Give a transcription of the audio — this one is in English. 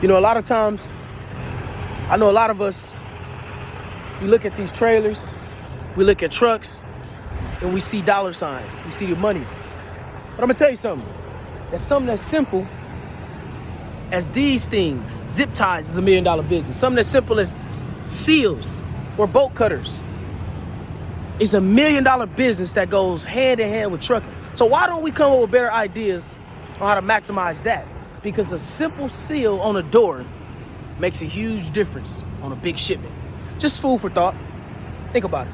You know, a lot of times, I know a lot of us, we look at these trailers, we look at trucks, and we see dollar signs, we see the money. But I'm gonna tell you something. That's something that's simple as these things. Zip ties is $1 million business. Something as simple as seals or bolt cutters is $1 million business that goes hand in hand with trucking. So why don't we come up with better ideas on how to maximize that? Because a simple seal on a door makes a huge difference on a big shipment. Just food for thought. Think about it.